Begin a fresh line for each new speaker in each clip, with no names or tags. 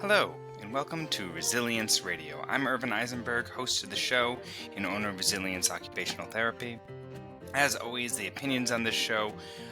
Hello, and welcome to Resilience Radio. I'm Irvin Eisenberg, host of the show and owner of Resilience Occupational Therapy. As always, the opinions on this show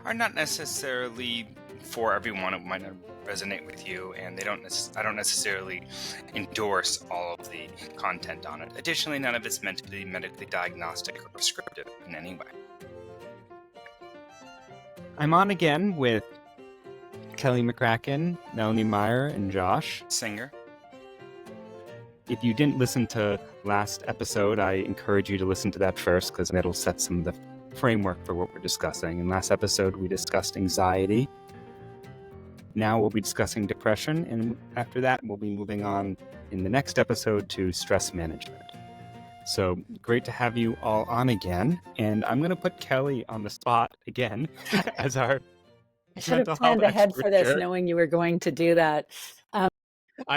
are not necessarily for everyone. It might not resonate with you, and I don't necessarily endorse all of the content on it. Additionally, none of it's meant to be medically diagnostic or prescriptive in any way. I'm on again with Kelly McCracken, Melanie Meyer, and Josh Singer. If you didn't listen to last episode, I encourage you to listen to that first because that'll set some of the framework for what we're discussing. In last episode, we discussed anxiety. Now we'll be discussing depression, and after that, we'll be moving on in the next episode to stress management. So great to have you all on again, and I'm going to put Kelly on the spot again as our
I should have planned ahead for this, knowing you were going to do that.
I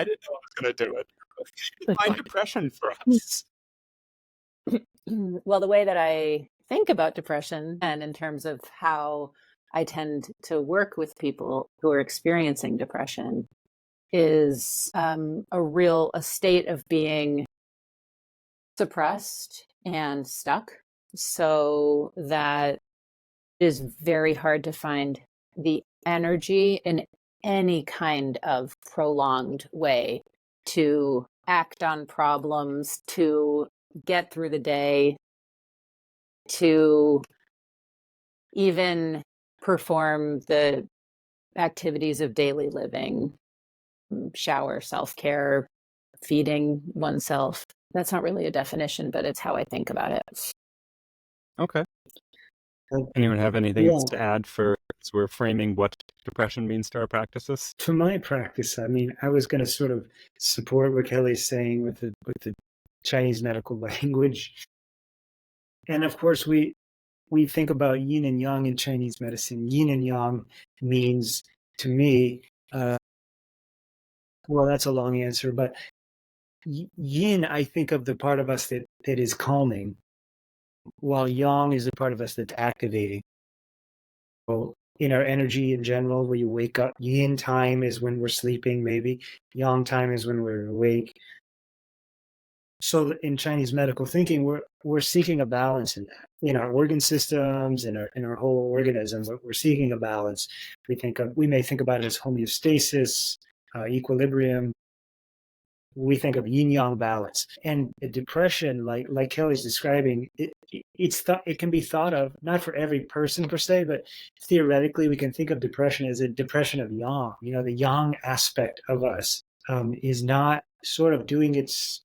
didn't know I was going to do it. Define depression for us.
Well, the way that I think about depression, and in terms of how I tend to work with people who are experiencing depression, is a state of being suppressed and stuck, so that it is very hard to find the energy in any kind of prolonged way to act on problems, to get through the day, to even perform the activities of daily living, shower, self-care, feeding oneself. That's not really a definition, but it's how I think about it.
Okay. Anyone have anything else to add as we're framing what depression means to our practices?
For my practice, I was going to sort of support what Kelly's saying with the Chinese medical language. And of course, we think about yin and yang in Chinese medicine. Yin and yang means, to me, well, that's a long answer, but yin, I think of the part of us that is calming, while yang is the part of us that's activating. Well, in our energy in general, where you wake up, yin time is when we're sleeping, maybe. Yang time is when we're awake. So in Chinese medical thinking, we're seeking a balance in that. In our organ systems, in our whole organism, we're seeking a balance. We may think about it as homeostasis, equilibrium. We think of yin-yang balance. And depression, like Kelly's describing, it can be thought of, not for every person per se, but theoretically we can think of depression as a depression of yang. The yang aspect of us is not sort of doing it's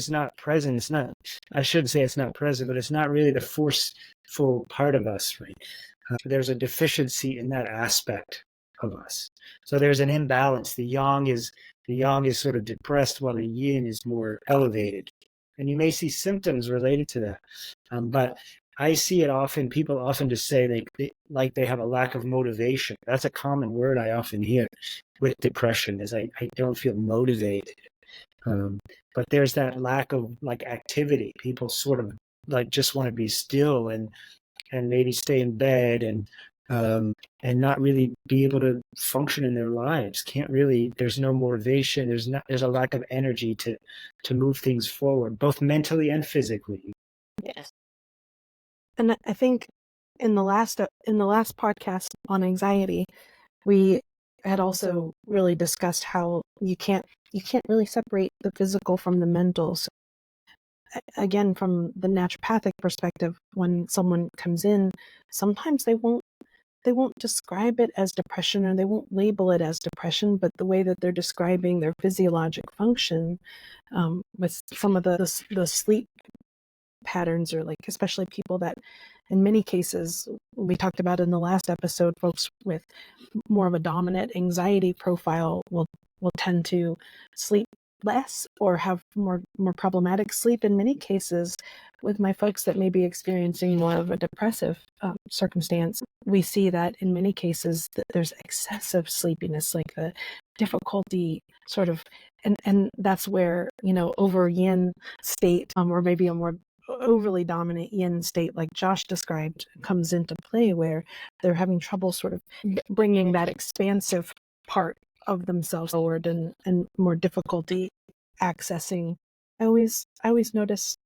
not present. It's not, I shouldn't say it's not present, but it's not really the forceful part of us, right? There's a deficiency in that aspect of us. So there's an imbalance. The yang is sort of depressed while the yin is more elevated. And you may see symptoms related to that. But I see it often, people often just say they have a lack of motivation. That's a common word I often hear with depression, is I don't feel motivated. But there's that lack of activity. People sort of just want to be still and maybe stay in bed and not really be able to function in their lives. There's no motivation. There's a lack of energy to move things forward, both mentally and physically.
Yes.
And I think in the last podcast on anxiety, we had also really discussed how you can't really separate the physical from the mental. So, again, from the naturopathic perspective, when someone comes in, sometimes they won't describe it as depression, or they won't label it as depression, but the way that they're describing their physiologic function, with some of the sleep patterns, or especially people that in many cases, we talked about in the last episode, folks with more of a dominant anxiety profile will tend to sleep less or have more problematic sleep. In many cases, with my folks that may be experiencing more of a depressive circumstance, we see that in many cases that there's excessive sleepiness, like the difficulty sort of, and that's where, over yin state, or maybe a more overly dominant yin state like Josh described comes into play, where they're having trouble sort of bringing that expansive part of themselves forward and more difficulty accessing. I always notice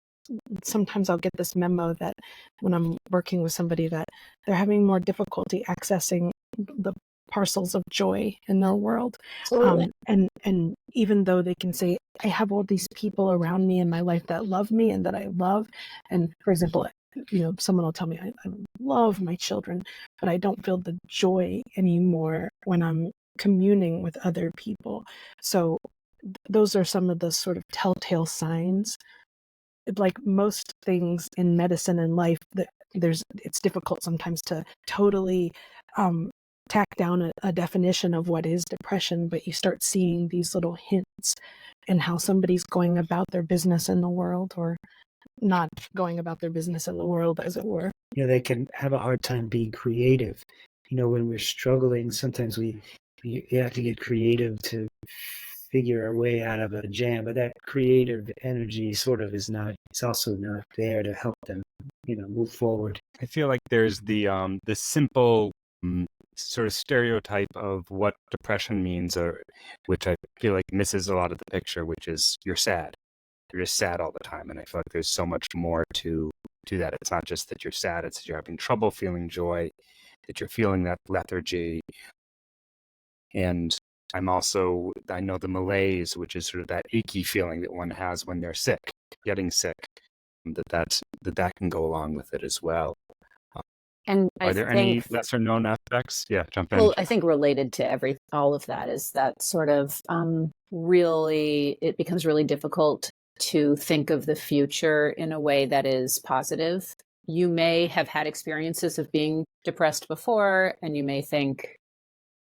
sometimes I'll get this memo that when I'm working with somebody that they're having more difficulty accessing the parcels of joy in their world.
Absolutely.
And even though they can say, I have all these people around me in my life that love me and that I love. And for example, someone will tell me, I love my children, but I don't feel the joy anymore when I'm communing with other people. So those are some of the sort of telltale signs. Like most things in medicine and life, it's difficult sometimes to totally tack down a definition of what is depression, but you start seeing these little hints in how somebody's going about their business in the world, or not going about their business in the world, as it were.
They can have a hard time being creative. When we're struggling, sometimes you have to get creative to figure our way out of a jam, but that creative energy sort of is also not there to help them, move forward.
I feel like there's the simple sort of stereotype of what depression means, which I feel like misses a lot of the picture, which is you're sad. You're just sad all the time. And I feel like there's so much more to that. It's not just that you're sad, it's that you're having trouble feeling joy, that you're feeling that lethargy. And I know the malaise, which is sort of that achy feeling that one has when they're sick, getting sick, that can go along with it as well.
And
Are there any lesser known aspects? Yeah, jump in.
Well, I think related to all of that is that sort of really, it becomes really difficult to think of the future in a way that is positive. You may have had experiences of being depressed before, and you may think,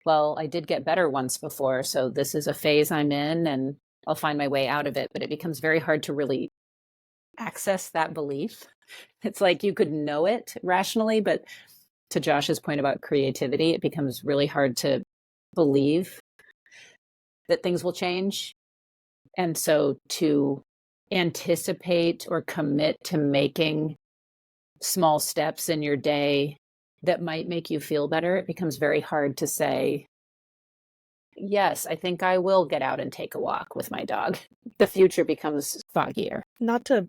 well, I did get better once before, so this is a phase I'm in and I'll find my way out of it. But it becomes very hard to really access that belief. It's like you could know it rationally, but to Josh's point about creativity, it becomes really hard to believe that things will change. And so to anticipate or commit to making small steps in your day that might make you feel better, it becomes very hard to say, yes, I think I will get out and take a walk with my dog. The future becomes foggier.
Not to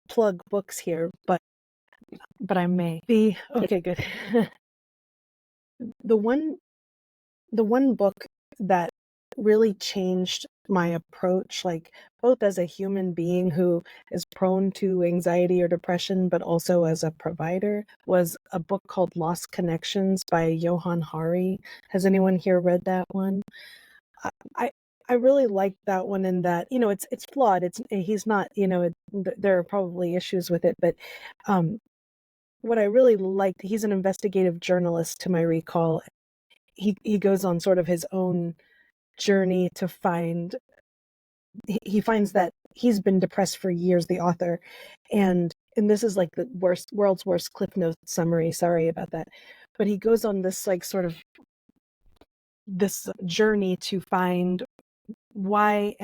plug books here, but I may be. Okay, good. The one book that really changed my approach, like both as a human being who is prone to anxiety or depression, but also as a provider, was a book called Lost Connections by Johann Hari. Has anyone here read that one? I really liked that one in that, it's flawed. He's not, there are probably issues with it, but what I really liked, he's an investigative journalist to my recall. He goes on sort of his own journey to he finds that he's been depressed for years, the author, and this is like the world's worst Cliff Notes summary, sorry about that, but he goes on this like sort of this journey to find why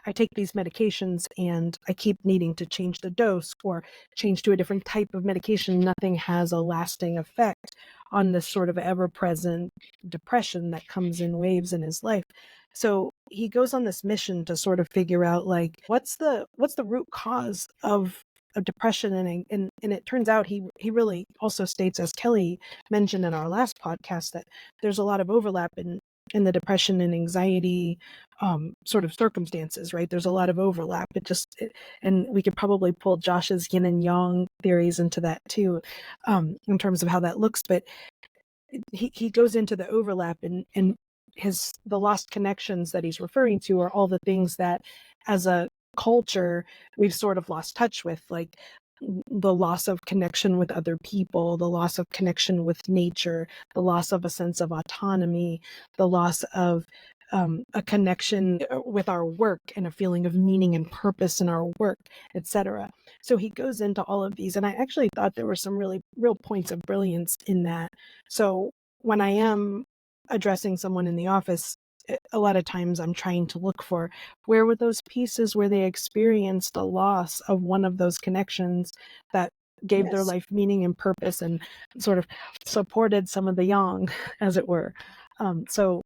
I take these medications and I keep needing to change the dose or change to a different type of medication. Nothing has a lasting effect on this sort of ever-present depression that comes in waves in his life. So he goes on this mission to sort of figure out like what's the root cause of depression, and it turns out he really also states, as Kelly mentioned in our last podcast, that there's a lot of overlap in the depression and anxiety sort of circumstances, right? There's a lot of overlap. And we could probably pull Josh's yin and yang theories into that too, in terms of how that looks. But he goes into the overlap, and the lost connections that he's referring to are all the things that as a culture we've sort of lost touch with, like the loss of connection with other people, the loss of connection with nature, the loss of a sense of autonomy, the loss of a connection with our work and a feeling of meaning and purpose in our work, etc. So he goes into all of these, and I actually thought there were some really real points of brilliance in that. So when I am addressing someone in the office, a lot of times I'm trying to look for where were those pieces where they experienced a loss of one of those connections that gave their life meaning and purpose and sort of supported some of the yang, as it were. So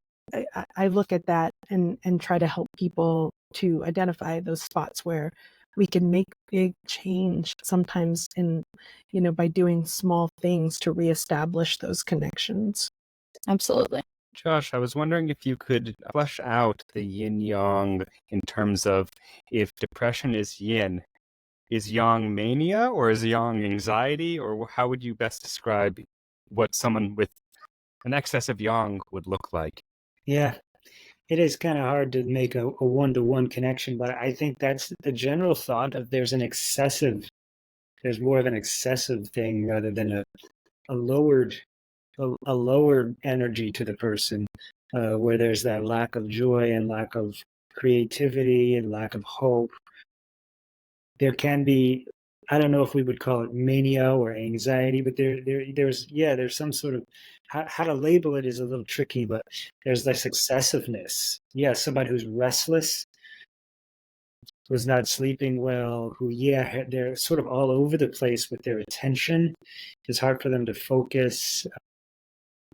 I look at that and try to help people to identify those spots where we can make big change sometimes in, by doing small things to reestablish those connections.
Absolutely.
Josh, I was wondering if you could flesh out the yin yang in terms of if depression is yin, is yang mania or is yang anxiety, or how would you best describe what someone with an excess of yang would look like?
Yeah, it is kind of hard to make a one-to-one connection, but I think that's the general thought of there's more of an excessive thing rather than a lowered energy to the person, where there's that lack of joy and lack of creativity and lack of hope. There can be, I don't know if we would call it mania or anxiety, but there's some sort of, how to label it is a little tricky, but there's this excessiveness. Yeah, somebody who's restless, who's not sleeping well, they're sort of all over the place with their attention. It's hard for them to focus.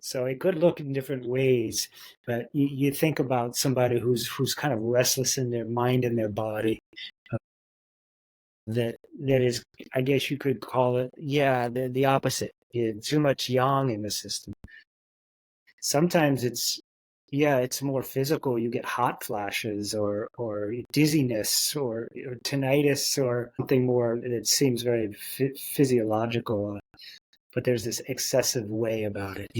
So it could look in different ways, but you think about somebody who's kind of restless in their mind and their body. That is, I guess you could call it, the opposite. Too much yang in the system. Sometimes it's more physical. You get hot flashes or dizziness or tinnitus or something more that seems very physiological. But there's this excessive way about it,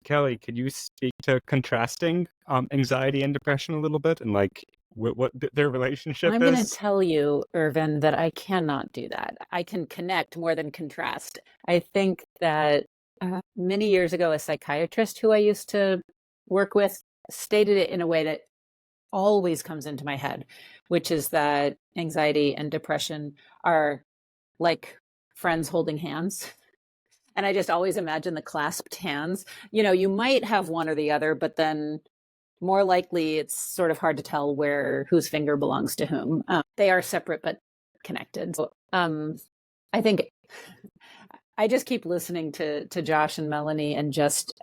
Kelly, could you speak to contrasting anxiety and depression a little bit and like what their relationship
I'm
is?
going to tell you, Irvin, that I cannot do that. I can connect more than contrast. I think that many years ago, a psychiatrist who I used to work with stated it in a way that always comes into my head, which is that anxiety and depression are like friends holding hands. And I just always imagine the clasped hands. You might have one or the other, but then more likely it's sort of hard to tell whose finger belongs to whom. They are separate but connected. So, I think I just keep listening to Josh and Melanie and just,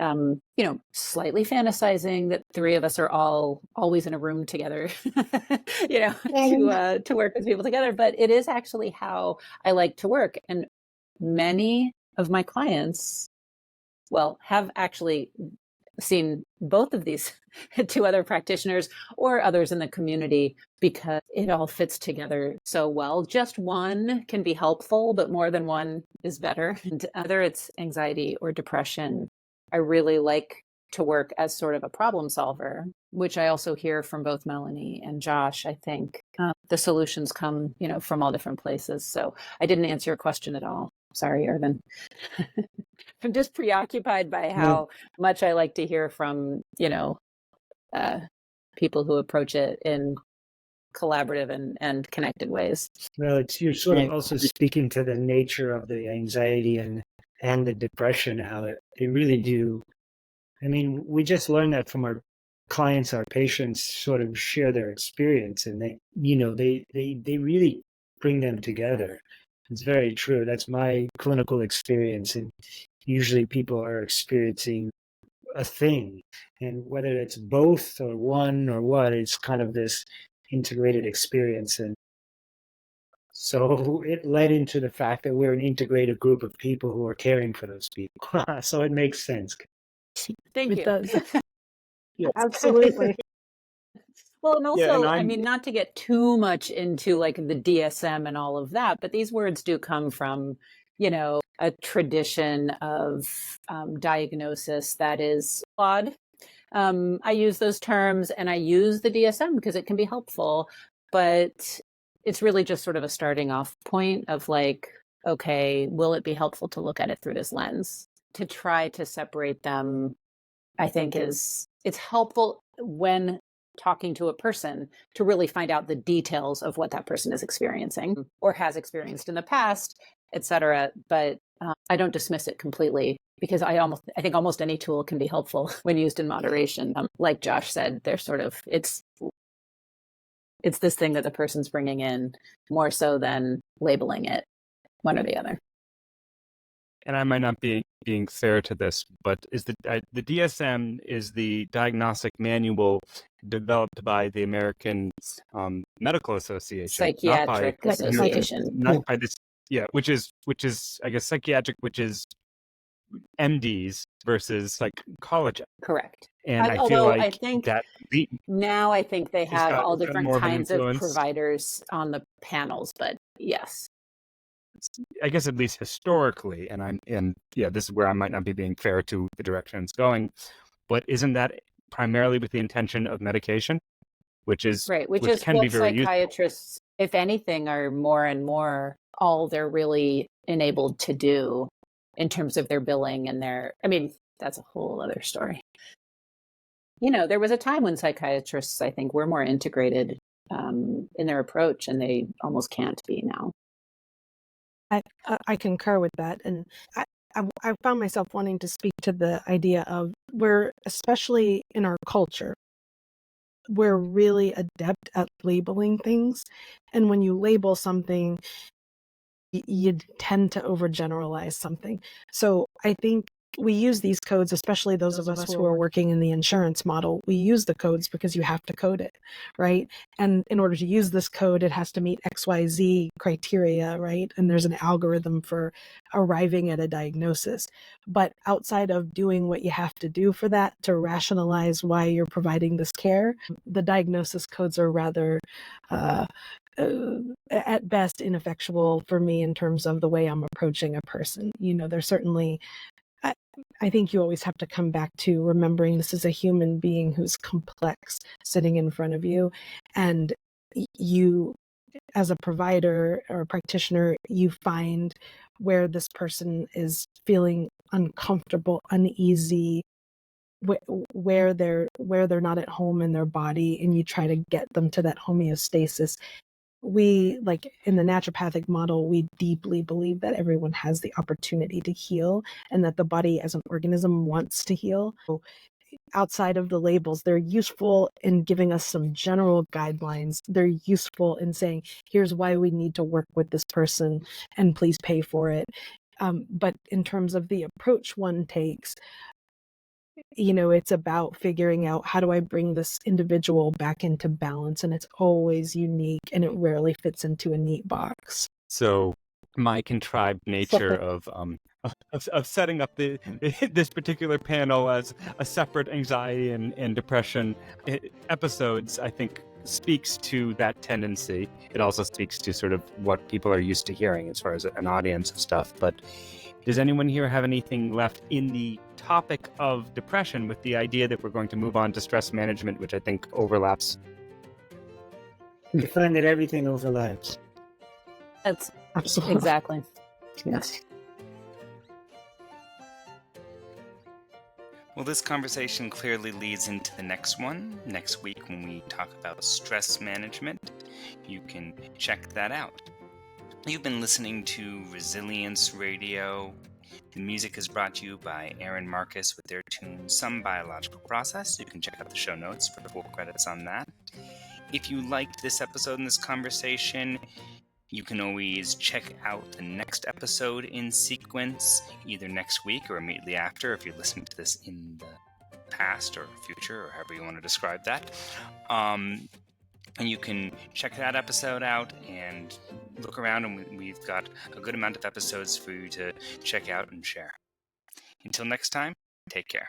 slightly fantasizing that three of us are all always in a room together, to work with people together. But it is actually how I like to work. And many of my clients, have actually seen both of these two other practitioners or others in the community because it all fits together so well. Just one can be helpful, but more than one is better. And whether it's anxiety or depression, I really like to work as sort of a problem solver, which I also hear from both Melanie and Josh. I think the solutions come, from all different places. So I didn't answer your question at all. Sorry, Irvin. I'm just preoccupied by how much I like to hear from, people who approach it in collaborative and connected ways.
Well, you're sort of also speaking to the nature of the anxiety and the depression, how they really do. I mean, we just learned that from our clients, our patients sort of share their experience, and they really bring them together. It's very true. That's my clinical experience, and usually people are experiencing a thing, and whether it's both or one or what, it's kind of this integrated experience. And so it led into the fact that we're an integrated group of people who are caring for those people. So it makes sense.
Thank you.
It does.
Yes.
Absolutely.
Well, and also,
and
I mean, not to get too much into like the DSM and all of that, but these words do come from, a tradition of diagnosis that is flawed. I use those terms and I use the DSM because it can be helpful, but it's really just sort of a starting off point of like, okay, will it be helpful to look at it through this lens? To try to separate them, I think it's helpful when talking to a person to really find out the details of what that person is experiencing or has experienced in the past, et cetera. But I don't dismiss it completely because I think almost any tool can be helpful when used in moderation. Like Josh said, they're sort of, it's this thing that the person's bringing in more so than labeling it one or the other.
and I might not be being fair to this, but is the DSM is the diagnostic manual developed by the American Medical Association, not by
Psychiatric Association.
not by this, which is I guess psychiatric, which is MDs versus psychology.
Correct.
And I feel
although
like
I think
that
now I think they have all
got
different
more of an
kinds of
influence.
providers on the panels, but yes.
I guess at least historically, this is where I might not be being fair to the direction it's going, but isn't that primarily with the intention of medication, which is
right, which
can
what
be very
psychiatrists, if anything, are more and more all they're really enabled to do in terms of their billing and that's a whole other story. There was a time when psychiatrists, I think, were more integrated in their approach, and they almost can't be now.
I concur with that, and I found myself wanting to speak to the idea of we're, especially in our culture, we're really adept at labeling things, and when you label something, you tend to overgeneralize something. So I think we use these codes, especially those of us who are working in the insurance model. We use the codes because you have to code it, right? And in order to use this code, it has to meet XYZ criteria, right? And there's an algorithm for arriving at a diagnosis. But outside of doing what you have to do for that to rationalize why you're providing this care, the diagnosis codes are rather at best ineffectual for me in terms of the way I'm approaching a person. There's certainly, I think you always have to come back to remembering this is a human being who's complex sitting in front of you. And you, as a provider or a practitioner, you find where this person is feeling uncomfortable, uneasy, where they're not at home in their body, and you try to get them to that homeostasis. We, like in the naturopathic model, we deeply believe that everyone has the opportunity to heal and that the body as an organism wants to heal. So outside of the labels, they're useful in giving us some general guidelines. They're useful in saying, here's why we need to work with this person and please pay for it. But in terms of the approach one takes, it's about figuring out, how do I bring this individual back into balance? And it's always unique, and it rarely fits into a neat box.
So my contrived nature of setting up this particular panel as a separate anxiety and depression episodes, I think, speaks to that tendency. It also speaks to sort of what people are used to hearing as far as an audience of stuff. But does anyone here have anything left in the topic of depression, with the idea that we're going to move on to stress management, which I think overlaps?
You find that everything overlaps.
That's
Absolutely.
exactly. Yes.
Well, this conversation clearly leads into the next one, next week, when we talk about stress management. You can check that out. You've been listening to Resilience Radio. The music is brought to you by Aaron Marcus with their tune Some Biological Process. You can check out the show notes for full credits on that. If you liked this episode and this conversation, you can always check out the next episode in sequence, either next week or immediately after, if you're listening to this in the past or future, or however you want to describe that. And you can check that episode out and look around, and we've got a good amount of episodes for you to check out and share. Until next time, take care.